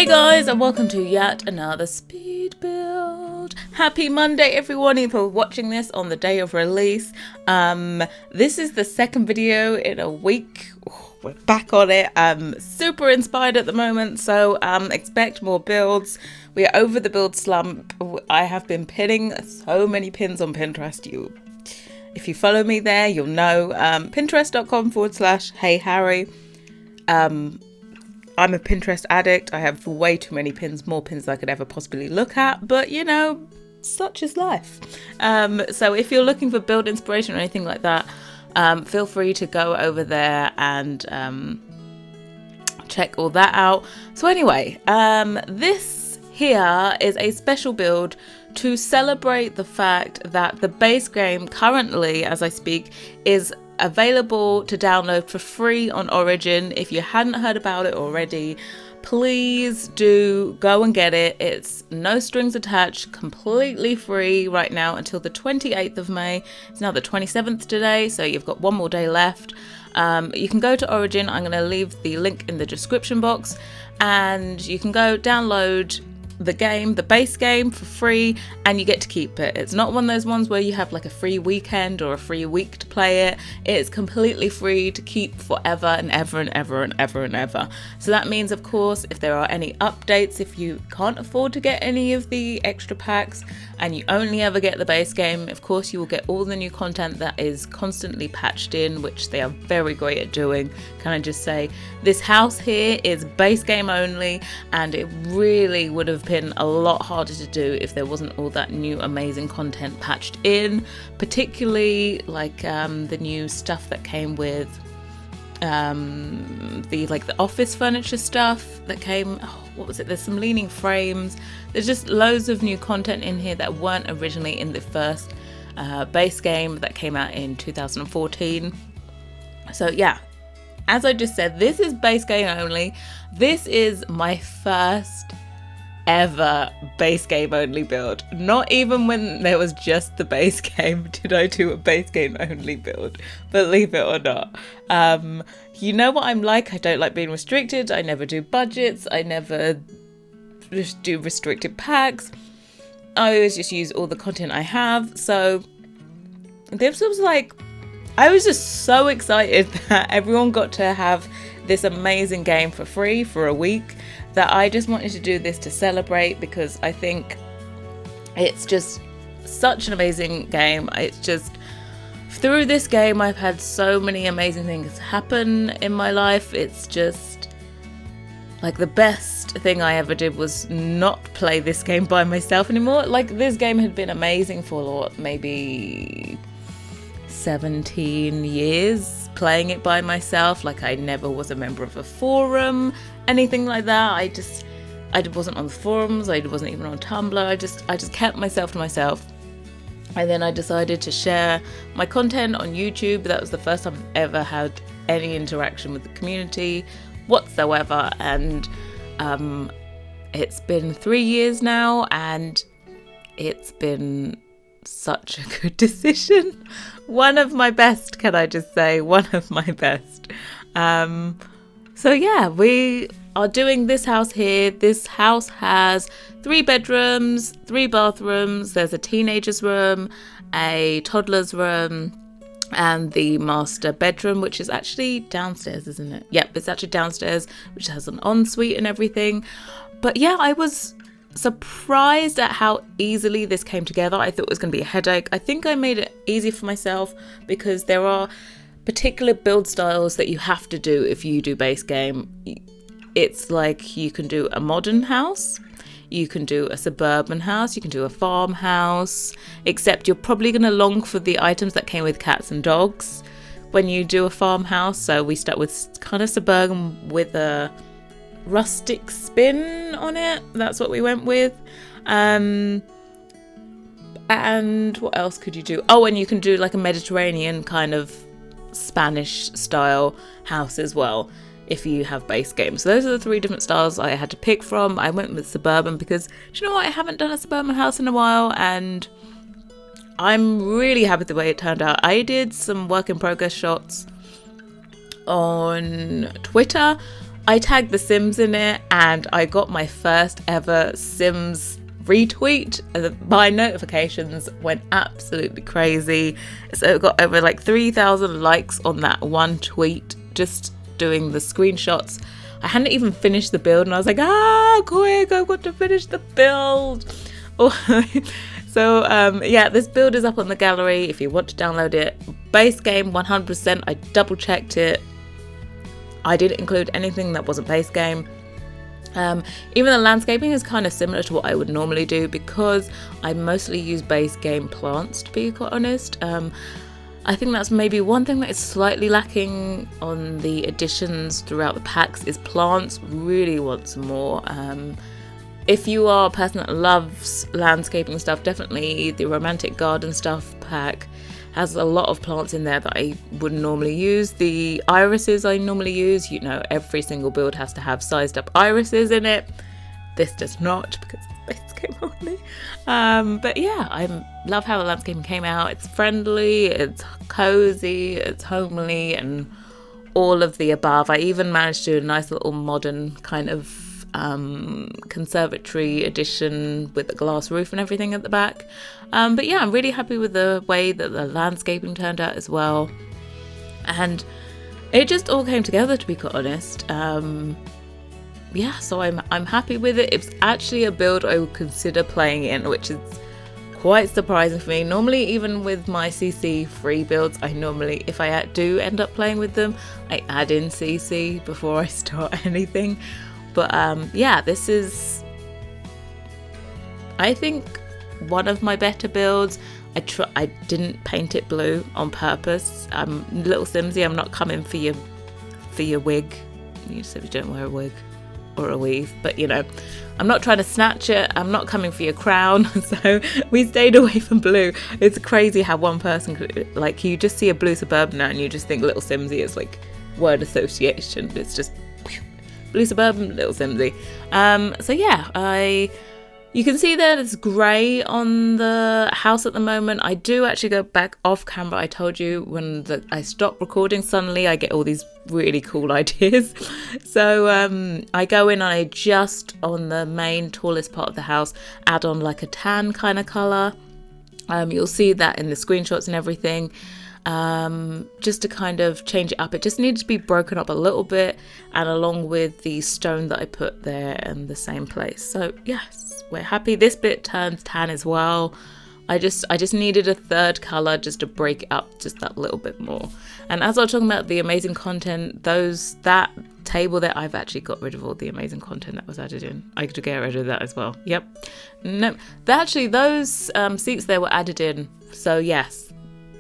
Hey guys, and welcome to yet another speed build. Happy Monday everyone, if you're watching this on the day of release. This is the second video in a week. We're back on it. I'm super inspired at the moment, so expect more builds. We are over the build slump. I have been pinning so many pins on Pinterest. If you follow me there, you'll know. Pinterest.com/HeyHarrie. I'm a Pinterest addict. I have way too many pins, more pins than I could ever possibly look at, but you know, such is life. So if you're looking for build inspiration or anything like that, feel free to go over there and check all that out. So anyway, this here is a special build to celebrate the fact that the base game currently, as I speak, is available to download for free on Origin. If you hadn't heard about it already, please do go and get it. It's no strings attached, completely free right now until the 28th of May. It's now the 27th today, so you've got one more day left. You can go to Origin. I'm going to leave the link in the description box, and you can go download the game, the base game, for free, and you get to keep it. It's not one of those ones where you have like a free weekend or a free week to play it. It's completely free to keep forever and ever and ever and ever and ever. So that means, of course, if there are any updates, if you can't afford to get any of the extra packs and you only ever get the base game, of course you will get all the new content that is constantly patched in, which they are very great at doing. Can I just say, this house here is base game only, and it really would have been a lot harder to do if there wasn't all that new amazing content patched in, particularly like the new stuff that came with the office furniture stuff that came. What was it? There's some leaning frames. There's just loads of new content in here that weren't originally in the first base game that came out in 2014. So yeah, as I just said, this is base game only. This is my first ever base game only build. Not even when there was just the base game did I do a base game only build, believe it or not. You know what I'm like. I don't like being restricted. I never do budgets. I never just do restricted packs. I always just use all the content I have. So this was like, I was just so excited that everyone got to have this amazing game for free for a week, that I just wanted to do this to celebrate, because I think it's just such an amazing game. It's just, through this game I've had so many amazing things happen in my life. It's just like the best thing I ever did was not play this game by myself anymore. Like, this game had been amazing for maybe 17 years playing it by myself. Like, I never was a member of a forum, anything like that. I wasn't on the forums. I wasn't even on Tumblr. I just kept myself to myself. And then I decided to share my content on YouTube. That was the first time I've ever had any interaction with the community whatsoever. And it's been 3 years now, and it's been such a good decision. One of my best, can I just say, one of my best. So yeah, we are doing this house here. This house has 3 bedrooms, 3 bathrooms. There's a teenager's room, a toddler's room, and the master bedroom, which is actually downstairs, isn't it? Yep, it's actually downstairs, which has an ensuite and everything. But yeah, I was surprised at how easily this came together. I thought it was going to be a headache. I think I made it easy for myself, because there are particular build styles that you have to do if you do base game. It's like, you can do a modern house, you can do a suburban house, you can do a farmhouse, except you're probably going to long for the items that came with cats and dogs when you do a farmhouse. So we start with kind of suburban with a rustic spin on it. That's what we went with. And what else could you do? Oh, and you can do like a Mediterranean kind of Spanish style house as well if you have base games. So those are the 3 different styles I had to pick from. I went with suburban because, do you know what, I haven't done a suburban house in a while, and I'm really happy with the way it turned out. I did some work in progress shots on Twitter I tagged The Sims in it, and I got my first ever Sims retweet. My notifications went absolutely crazy. So it got over like 3,000 likes on that one tweet, just doing the screenshots. I hadn't even finished the build, and I was like, quick, I've got to finish the build. So yeah, this build is up on the gallery if you want to download it. Base game 100%. I double checked it. I didn't include anything that wasn't base game. Even the landscaping is kind of similar to what I would normally do, because I mostly use base game plants, to be quite honest. I think that's maybe one thing that is slightly lacking on the additions throughout the packs is plants. Really want some more. If you are a person that loves landscaping stuff, definitely the Romantic Garden Stuff pack has a lot of plants in there that I wouldn't normally use. The irises I normally use, you know, every single build has to have sized up irises in it. This does not, because it's base game only. But yeah, I love how the landscaping came out. It's friendly, it's cozy, it's homely, and all of the above. I even managed to do a nice little modern kind of conservatory edition with the glass roof and everything at the back. But yeah, I'm really happy with the way that the landscaping turned out as well, and it just all came together, to be quite honest. Yeah, so I'm happy with it. It's actually a build I would consider playing in, which is quite surprising for me. Normally, even with my CC free builds, if I do end up playing with them, I add in CC before I start anything. But yeah, this is, I think, one of my better builds. I didn't paint it blue on purpose. Little Simsy, I'm not coming for your wig. You said you don't wear a wig or a weave, but you know, I'm not trying to snatch it. I'm not coming for your crown. So we stayed away from blue. It's crazy how one person could, like, you just see a blue Suburban and you just think Little Simsy is like word association. It's just Blue Suburban, Little Simsy. So yeah, you can see that it's grey on the house at the moment. I do actually go back off camera. I told you when I stop recording, suddenly I get all these really cool ideas. So I go in and I just, on the main tallest part of the house, add on like a tan kind of colour. You'll see that in the screenshots and everything. Just to kind of change it up. It just needed to be broken up a little bit, and along with the stone that I put there in the same place. So yes, we're happy. This bit turns tan as well. I just needed a third colour just to break it up just that little bit more. And as I was talking about the amazing content, that table there, I've actually got rid of all the amazing content that was added in. I could get rid of that as well. Yep. No, actually those seats there were added in. So yes,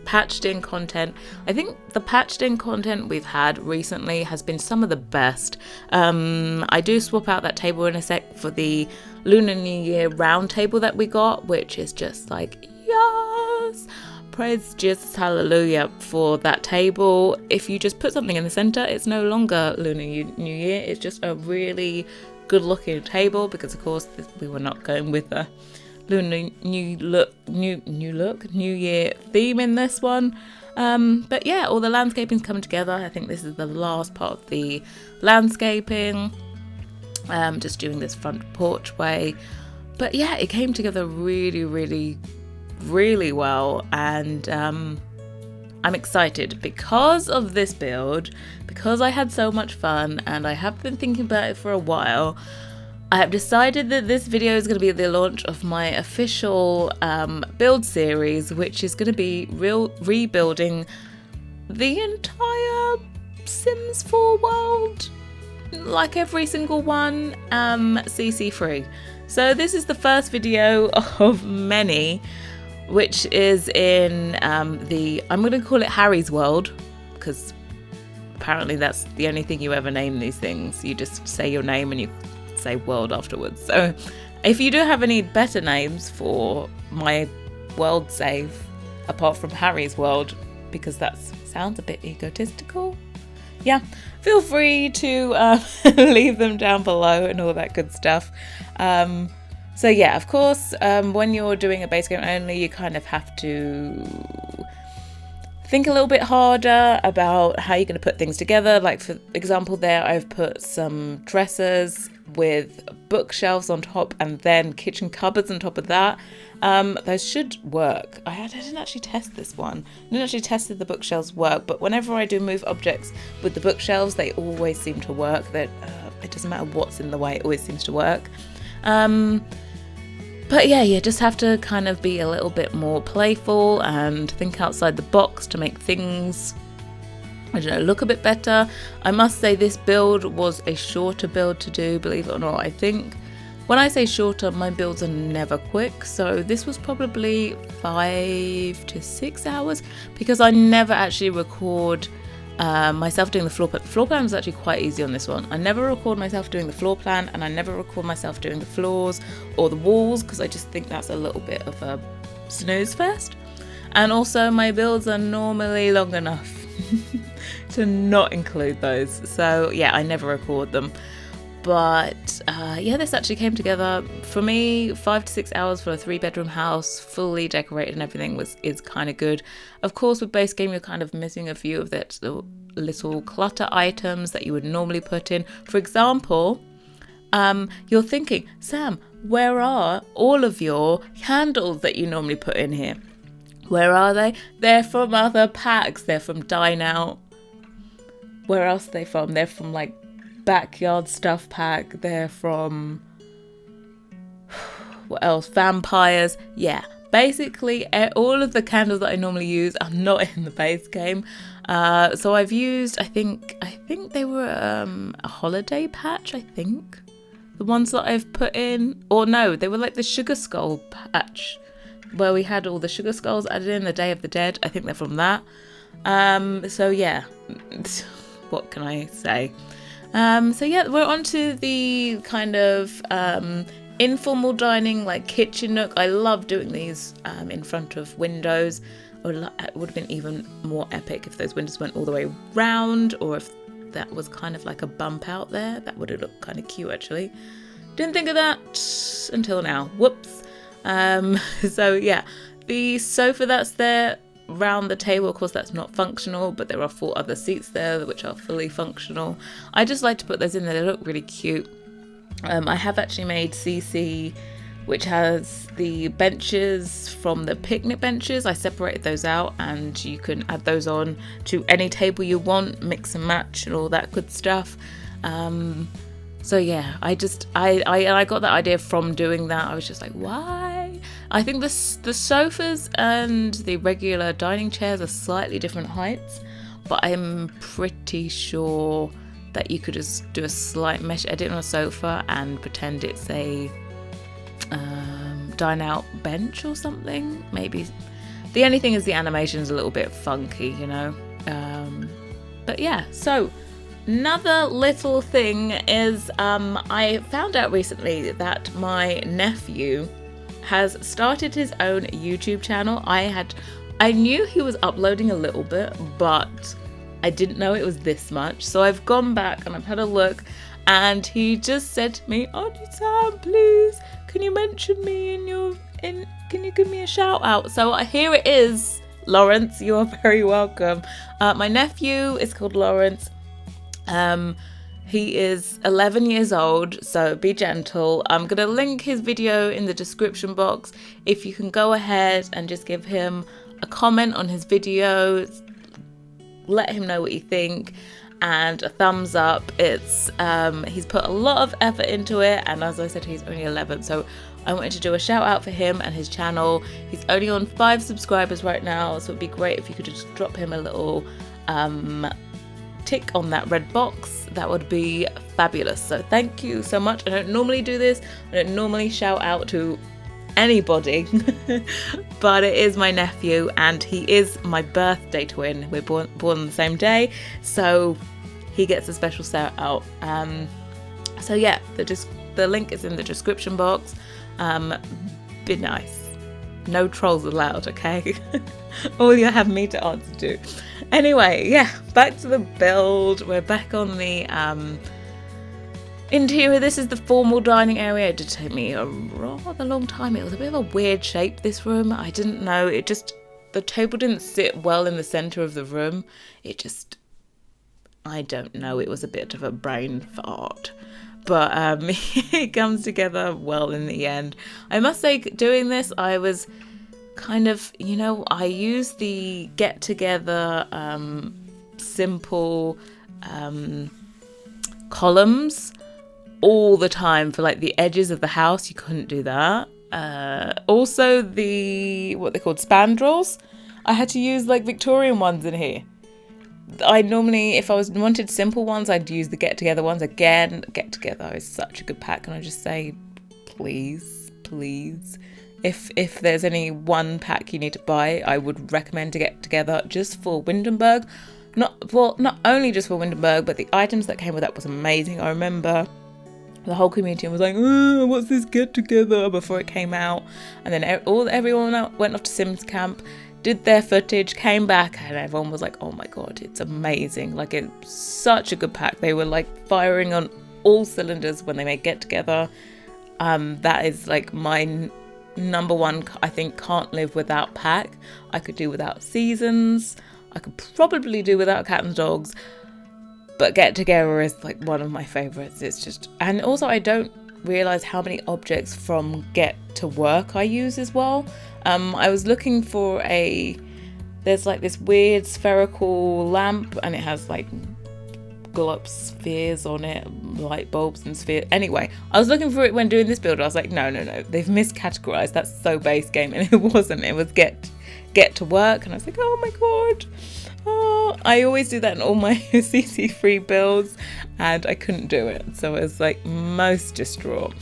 patched in content. I think the patched in content we've had recently has been some of the best. I do swap out that table in a sec for the Lunar New Year round table that we got, which is just like, yes, praise Jesus, hallelujah for that table. If you just put something in the center, it's no longer Lunar New Year. It's just a really good looking table, because of course we were not going with the Lunar New Year theme in this one. But yeah, all the landscaping's coming together. I think this is the last part of the landscaping. Just doing this front porchway. But yeah, it came together really, really, really well. And I'm excited because of this build, because I had so much fun and I have been thinking about it for a while. I have decided that this video is going to be the launch of my official build series, which is going to be rebuilding the entire Sims 4 world, like every single one, CC free. So this is the first video of many, which is in I'm going to call it Harry's world, because apparently that's the only thing you ever name these things. You just say your name and you say world afterwards. So if you do have any better names for my world save apart from Harry's world, because that sounds a bit egotistical, yeah, feel free to leave them down below and all that good stuff. So yeah, of course, when you're doing a base game only, you kind of have to think a little bit harder about how you're going to put things together. Like for example there, I've put some dressers with bookshelves on top and then kitchen cupboards on top of that. Those should work. I didn't actually test this one. I didn't actually test if the bookshelves work, but whenever I do move objects with the bookshelves, they always seem to work. It doesn't matter what's in the way, it always seems to work. But yeah, you just have to kind of be a little bit more playful and think outside the box to make things, I don't know, look a bit better. I must say this build was a shorter build to do, believe it or not. I think when I say shorter, my builds are never quick. So this was probably 5 to 6 hours because I never actually record myself doing the floor plan. The floor plan was actually quite easy on this one. I never record myself doing the floor plan, and I never record myself doing the floors or the walls because I just think that's a little bit of a snooze fest. And also my builds are normally long enough to not include those. So yeah, I never record them. But yeah, this actually came together for me. 5 to 6 hours for a 3-bedroom house, fully decorated and everything is kind of good. Of course, with base game, you're kind of missing a few of the little clutter items that you would normally put in. For example, you're thinking, Sam, where are all of your candles that you normally put in here? Where are they? They're from other packs. They're from Dine Out. Where else are they from? They're from like Backyard Stuff Pack. They're from, what else? Vampires. Yeah, basically all of the candles that I normally use are not in the base game. So I've used, I think they were a holiday patch, I think. The ones that I've put in, or no, they were like the Sugar Skull patch where we had all the sugar skulls added in, the Day of the Dead. I think they're from that. So yeah, what can I say? So yeah, we're on to the kind of informal dining, like kitchen nook. I love doing these in front of windows. It would have been even more epic if those windows went all the way round, or if that was kind of like a bump out there. That would have looked kind of cute actually. Didn't think of that until now. Whoops. So yeah, the sofa that's there round the table, of course that's not functional, but there are 4 other seats there which are fully functional. I just like to put those in there. They look really cute. I have actually made CC, which has the benches from the picnic benches. I separated those out, and you can add those on to any table you want, mix and match and all that good stuff. So yeah, I got that idea from doing that. I was just like, why? I think the sofas and the regular dining chairs are slightly different heights, but I'm pretty sure that you could just do a slight mesh edit on a sofa and pretend it's a dine out bench or something. Maybe. The only thing is the animation's a little bit funky, you know. But yeah, so another little thing is I found out recently that my nephew has started his own YouTube channel. I knew he was uploading a little bit, but I didn't know it was this much. So I've gone back and I've had a look, and he just said to me, "Auntie Sam, please, can you mention me can you give me a shout out?" So here it is, Lawrence, you are very welcome. My nephew is called Lawrence. He is 11 years old, so be gentle. I'm going to link his video in the description box. If you can go ahead and just give him a comment on his video, let him know what you think, and a thumbs up. He's put a lot of effort into it, and as I said, he's only 11, so I wanted to do a shout out for him and his channel. He's only on 5 subscribers right now, so it'd be great if you could just drop him a little tick on that red box. That would be fabulous. So thank you so much. I don't normally do this. I don't normally shout out to anybody, but it is my nephew, and he is my birthday twin. We're born on the same day, so he gets a special shout out. So yeah, the link is in the description box. Be nice. No trolls allowed, okay? All you have me to answer to. Anyway, yeah, back to the build. We're back on the interior. This is the formal dining area. It did take me a rather long time. It was a bit of a weird shape, this room. I didn't know. It just the table didn't sit well in the center of the room. It just, I don't know, it was a bit of a brain fart. But it comes together well in the end. I must say, doing this, I was kind of, I used the get together simple columns all the time for like the edges of the house. You couldn't do that. Also the, what they called spandrels, I had to use like Victorian ones in here. I normally, if I wanted simple ones, I'd use the get together ones. Again, get together is such a good pack. And I just say, please, if there's any one pack you need to buy, I would recommend to get together just for Windenburg. Not only just for Windenburg, but the items that came with that was amazing. I remember the whole community was like, oh, what's this get together, before it came out. And then everyone went off to Sims Camp, did their footage, came back, and everyone was like, oh my god, it's amazing. Like, it's such a good pack. They were like firing on all cylinders when they made get together. That is like my number one, I think, can't live without pack. I could do without Seasons. I could probably do without Cat and Dogs. But Get Together is like one of my favourites. It's just, and also I don't realise how many objects from Get to Work I use as well. I was looking for there's like this weird spherical lamp, and it has like glow-up spheres on it, light bulbs and spheres. Anyway, I was looking for it when doing this build. I was like, no, they've miscategorised. That's so base game, and it wasn't. It was Get to Work, and I was like, oh my god. Oh, I always do that in all my CC3 builds, and I couldn't do it, so I was like most distraught.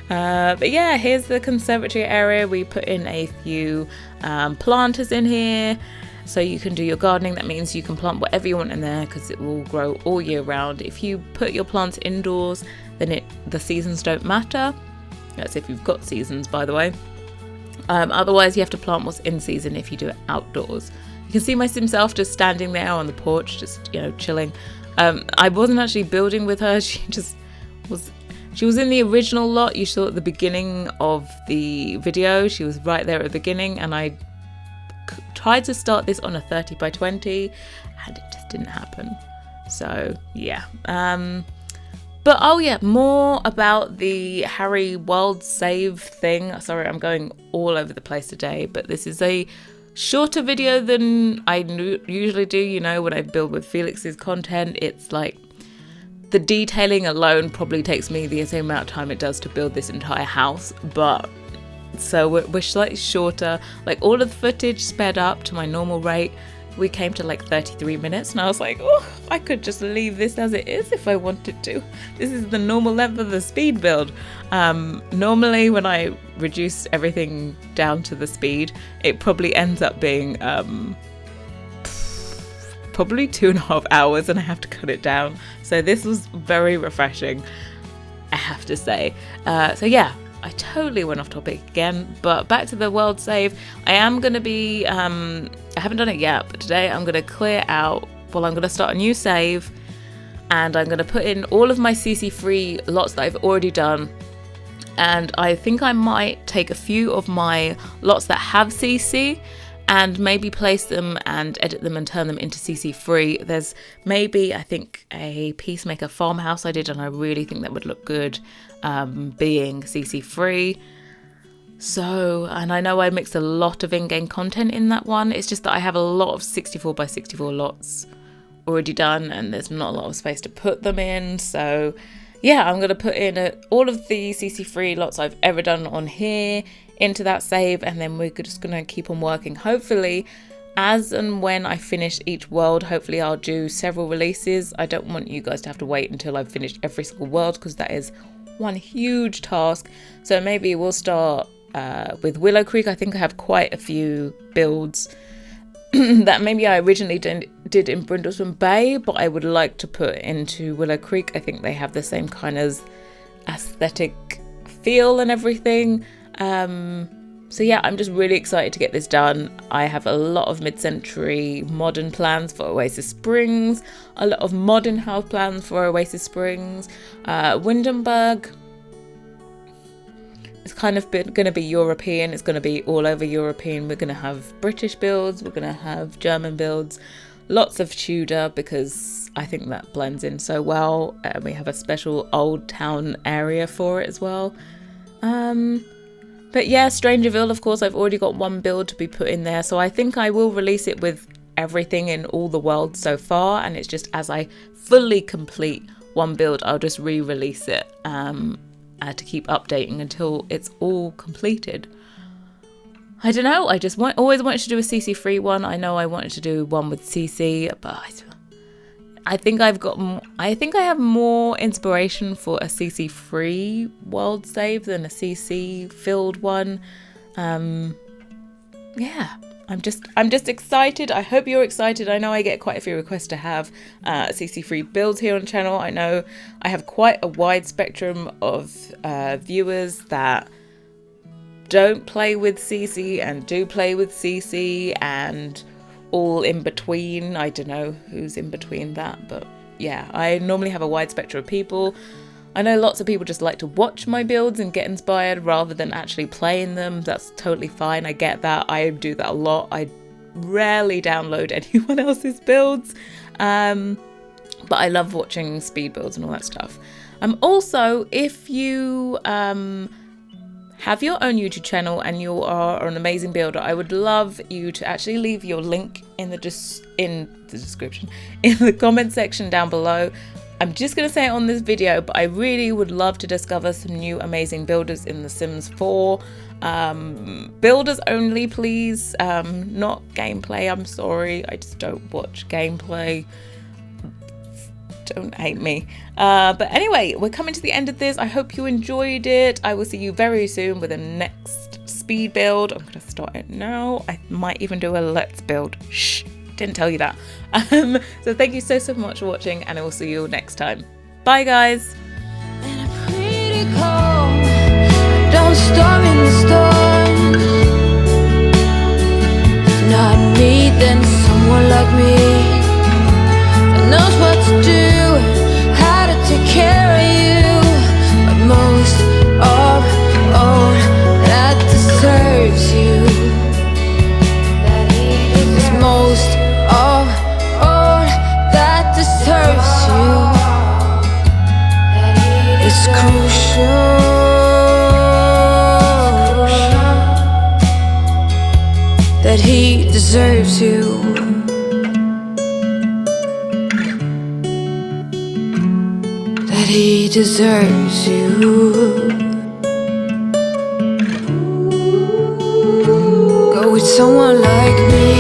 But yeah, here's the conservatory area. We put in a few planters in here, so you can do your gardening. That means you can plant whatever you want in there, because it will grow all year round. If you put your plants indoors, then the seasons don't matter. That's if you've got seasons, by the way. Otherwise, you have to plant what's in season if you do it outdoors. You can see my sim self just standing there on the porch, just, chilling. I wasn't actually building with her. She was in the original lot you saw at the beginning of the video. She was right there at the beginning, and I tried to start this on a 30 by 20, and it just didn't happen. So yeah. But oh yeah, more about the Harry World Save thing. Sorry, I'm going all over the place today, but this is a shorter video than I usually do. When I build with Felix's content, it's like the detailing alone probably takes me the same amount of time it does to build this entire house. But so we're slightly shorter. Like, all of the footage sped up to my normal rate. We came to like 33 minutes, and I was like, oh, I could just leave this as it is if I wanted to. This is the normal length of the speed build. Normally when I reduce everything down to the speed, it probably ends up being probably 2.5 hours, and I have to cut it down. So this was very refreshing, I have to say. So yeah, I totally went off topic again, but back to the world save. I am going to be, I haven't done it yet, but today I'm going to clear out, I'm going to start a new save, and I'm going to put in all of my CC3 lots that I've already done. And I think I might take a few of my lots that have CC and maybe place them and edit them and turn them into CC3. There's maybe, I think, a Peacemaker farmhouse I did, and I really think that would look good being CC3. So, and I know I mixed a lot of in-game content in that one. It's just that I have a lot of 64 by 64 lots already done, and there's not a lot of space to put them in. So yeah, I'm going to put in all of the CC3 lots I've ever done on here into that save, and then we're just going to keep on working. Hopefully, as and when I finish each world, hopefully I'll do several releases. I don't want you guys to have to wait until I've finished every single world, because that is one huge task. So maybe we'll start with Willow Creek. I think I have quite a few builds that maybe I originally did in Brindleston Bay, but I would like to put into Willow Creek. I think they have the same kind of aesthetic feel and everything. So yeah, I'm just really excited to get this done. I have a lot of mid-century modern plans for Oasis Springs, a lot of modern house plans for Oasis Springs, Windenburg. It's kind of going to be European. It's going to be all over European. We're going to have British builds. We're going to have German builds. Lots of Tudor, because I think that blends in so well. We have a special old town area for it as well. But yeah, Strangerville, of course, I've already got one build to be put in there. So I think I will release it with everything in all the worlds so far. And it's just as I fully complete one build, I'll just re-release it to keep updating until it's all completed. I don't know. I just always wanted to do a CC free one. I know I wanted to do one with CC, but I think I have more inspiration for a CC free world save than a CC filled one. Yeah, I'm just excited. I hope you're excited. I know I get quite a few requests to have CC free builds here on the channel. I know I have quite a wide spectrum of viewers that don't play with CC and do play with CC and all in between. I don't know who's in between that, but yeah, I normally have a wide spectrum of people. I know lots of people just like to watch my builds and get inspired rather than actually playing them. That's totally fine. I get that. I do that a lot. I rarely download anyone else's builds, but I love watching speed builds and all that stuff. Also, if you have your own YouTube channel and you are an amazing builder, I would love you to actually leave your link in the description, in the comment section down below. I'm just going to say it on this video, but I really would love to discover some new amazing builders in The Sims 4. Builders only, please. Not gameplay, I'm sorry. I just don't watch gameplay. Don't hate me. But anyway, we're coming to the end of this. I hope you enjoyed it. I will see you very soon with the next speed build. I'm going to start it now. I might even do a let's build. Shh, didn't tell you that. So thank you so much for watching, and I will see you next time. Bye, guys. Don't storm in the storm. Not me, then someone like me that knows what to do, how to take care of you. But most of all, that deserves you. It's most of all that deserves you. It's crucial that he deserves you. That he deserves you. Go with someone like me.